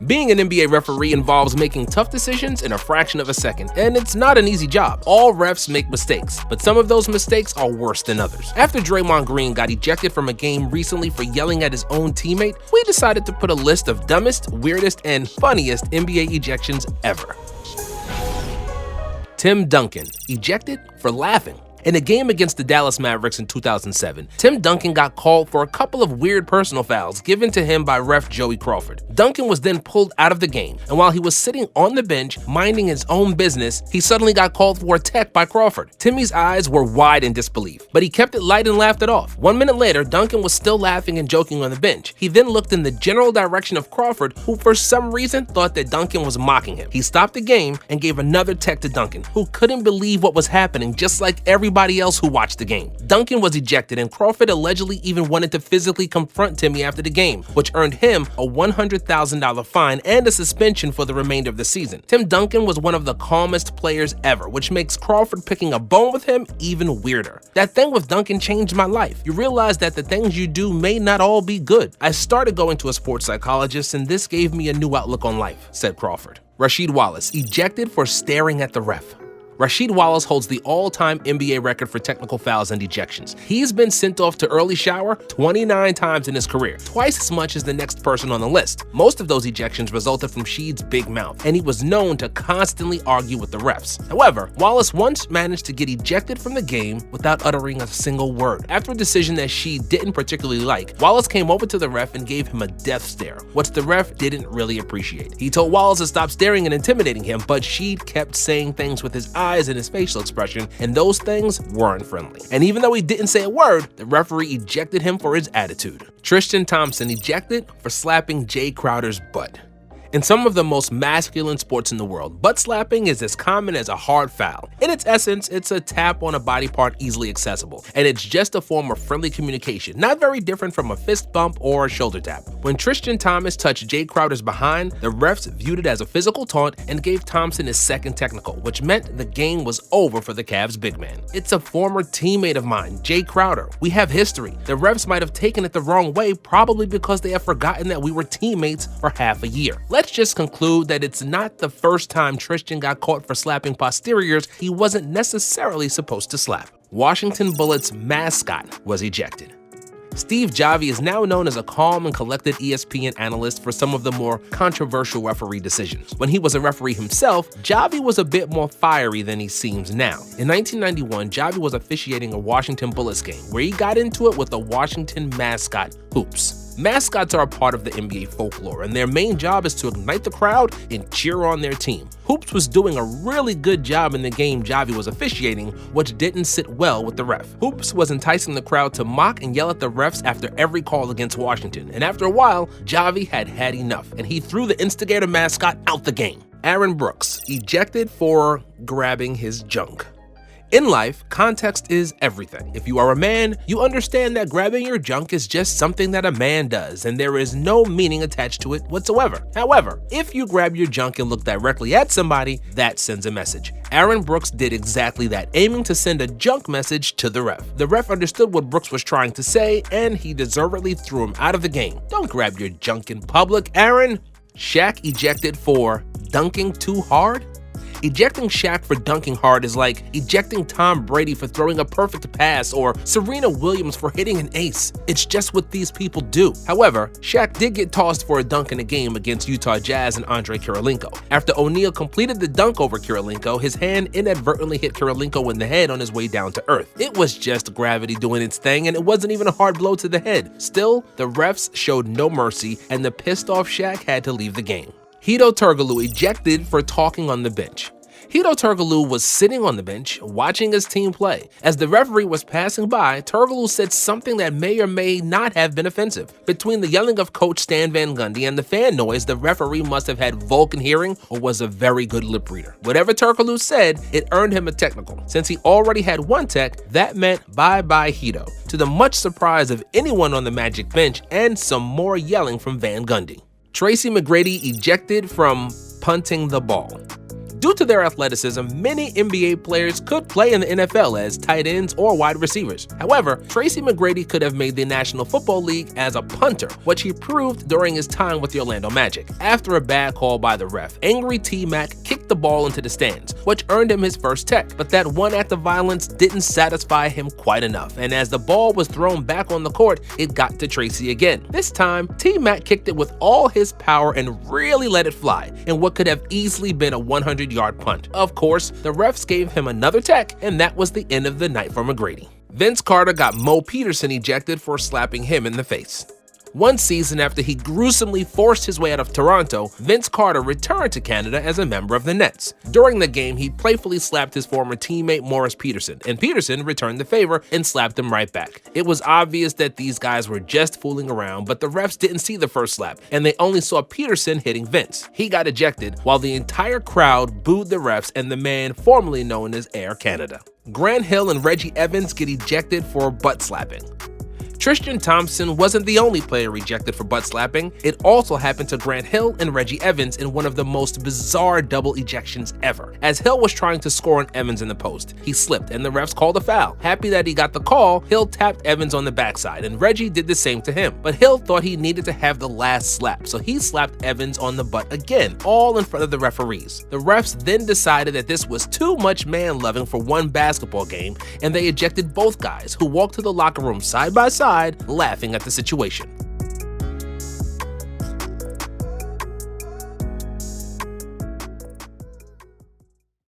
Being an NBA referee involves making tough decisions in a fraction of a second, and it's not an easy job. All refs make mistakes, but some of those mistakes are worse than others. After Draymond Green got ejected from a game recently for yelling at his own teammate, we decided to put a list of dumbest, weirdest, and funniest NBA ejections ever. Tim Duncan, ejected for laughing. In a game against the Dallas Mavericks in 2007, Tim Duncan got called for a couple of weird personal fouls given to him by ref Joey Crawford. Duncan was then pulled out of the game, and while he was sitting on the bench minding his own business, he suddenly got called for a tech by Crawford. Timmy's eyes were wide in disbelief, but he kept it light and laughed it off. 1 minute later, Duncan was still laughing and joking on the bench. He then looked in the general direction of Crawford, who for some reason thought that Duncan was mocking him. He stopped the game and gave another tech to Duncan, who couldn't believe what was happening, just like everybody else who watched the game. Duncan was ejected, and Crawford allegedly even wanted to physically confront Timmy after the game, which earned him a $100,000 fine and a suspension for the remainder of the season. Tim Duncan was one of the calmest players ever, which makes Crawford picking a bone with him even weirder. That thing with Duncan changed my life. You realize that the things you do may not all be good. I started going to a sports psychologist, and this gave me a new outlook on life, said Crawford. Rasheed Wallace, ejected for staring at the ref. Rasheed Wallace holds the all-time NBA record for technical fouls and ejections. He's been sent off to early shower 29 times in his career, twice as much as the next person on the list. Most of those ejections resulted from Sheed's big mouth, and he was known to constantly argue with the refs. However, Wallace once managed to get ejected from the game without uttering a single word. After a decision that Sheed didn't particularly like, Wallace came over to the ref and gave him a death stare, which the ref didn't really appreciate. He told Wallace to stop staring and intimidating him, but Sheed kept saying things with his eyes and his facial expression, and those things weren't friendly. And even though he didn't say a word, the referee ejected him for his attitude. Tristan Thompson ejected for slapping Jay Crowder's butt. In some of the most masculine sports in the world, butt slapping is as common as a hard foul. In its essence, it's a tap on a body part easily accessible, and it's just a form of friendly communication, not very different from a fist bump or a shoulder tap. When Tristan Thomas touched Jay Crowder's behind, the refs viewed it as a physical taunt and gave Thompson his second technical, which meant the game was over for the Cavs big man. It's a former teammate of mine, Jay Crowder. We have history. The refs might have taken it the wrong way, probably because they have forgotten that we were teammates for half a year. Let's just conclude that it's not the first time Tristan got caught for slapping posteriors he wasn't necessarily supposed to slap. Washington Bullets Mascot was ejected. Steve Javi is now known as a calm and collected ESPN analyst for some of the more controversial referee decisions. When he was a referee himself, Javi was a bit more fiery than he seems now. In 1991, Javi was officiating a Washington Bullets game where he got into it with the Washington mascot, Hoops. Mascots are a part of the NBA folklore, and their main job is to ignite the crowd and cheer on their team. Hoops was doing a really good job in the game Javi was officiating, which didn't sit well with the ref. Hoops was enticing the crowd to mock and yell at the refs after every call against Washington, and after a while, Javi had had enough, and he threw the instigator mascot out the game. Aaron Brooks, ejected for grabbing his junk. In life, context is everything. If you are a man, you understand that grabbing your junk is just something that a man does, and there is no meaning attached to it whatsoever. However, if you grab your junk and look directly at somebody, that sends a message. Aaron Brooks did exactly that, aiming to send a junk message to the ref. The ref understood what Brooks was trying to say, and he deservedly threw him out of the game. Don't grab your junk in public, Aaron. Shaq ejected for dunking too hard. Ejecting Shaq for dunking hard is like ejecting Tom Brady for throwing a perfect pass or Serena Williams for hitting an ace. It's just what these people do. However, Shaq did get tossed for a dunk in a game against Utah Jazz and Andre Kirilenko. After O'Neal completed the dunk over Kirilenko, his hand inadvertently hit Kirilenko in the head on his way down to earth. It was just gravity doing its thing, and it wasn't even a hard blow to the head. Still, the refs showed no mercy, and the pissed off Shaq had to leave the game. Hedo Turkoglu ejected for talking on the bench. Hedo Turkoglu was sitting on the bench watching his team play. As the referee was passing by, Turkoglu said something that may or may not have been offensive. Between the yelling of Coach Stan Van Gundy and the fan noise, the referee must have had Vulcan hearing or was a very good lip reader. Whatever Turkoglu said, it earned him a technical. Since he already had one tech, that meant bye-bye Hedo, to the much surprise of anyone on the Magic bench and some more yelling from Van Gundy. Tracy McGrady ejected from punting the ball. Due to their athleticism, many NBA players could play in the NFL as tight ends or wide receivers. However, Tracy McGrady could have made the National Football League as a punter, which he proved during his time with the Orlando Magic. After a bad call by the ref, angry T-Mac kicked the ball into the stands, which earned him his first tech, but that one act of violence didn't satisfy him quite enough, and as the ball was thrown back on the court, it got to Tracy again. This time, T-Mac kicked it with all his power and really let it fly, in what could have easily been a 100-yard punt. Of course, the refs gave him another tech, and that was the end of the night for McGrady. Vince Carter got Mo Peterson ejected for slapping him in the face. One season after he gruesomely forced his way out of Toronto, Vince Carter returned to Canada as a member of the Nets. During the game, he playfully slapped his former teammate Morris Peterson, and Peterson returned the favor and slapped him right back. It was obvious that these guys were just fooling around, but the refs didn't see the first slap, and they only saw Peterson hitting Vince. He got ejected, while the entire crowd booed the refs and the man formerly known as Air Canada. Grant Hill and Reggie Evans get ejected for butt slapping. Tristan Thompson wasn't the only player ejected for butt slapping. It also happened to Grant Hill and Reggie Evans in one of the most bizarre double ejections ever. As Hill was trying to score on Evans in the post, he slipped and the refs called a foul. Happy that he got the call, Hill tapped Evans on the backside and Reggie did the same to him. But Hill thought he needed to have the last slap, so he slapped Evans on the butt again, all in front of the referees. The refs then decided that this was too much man-loving for one basketball game, and they ejected both guys, who walked to the locker room side by side, laughing at the situation.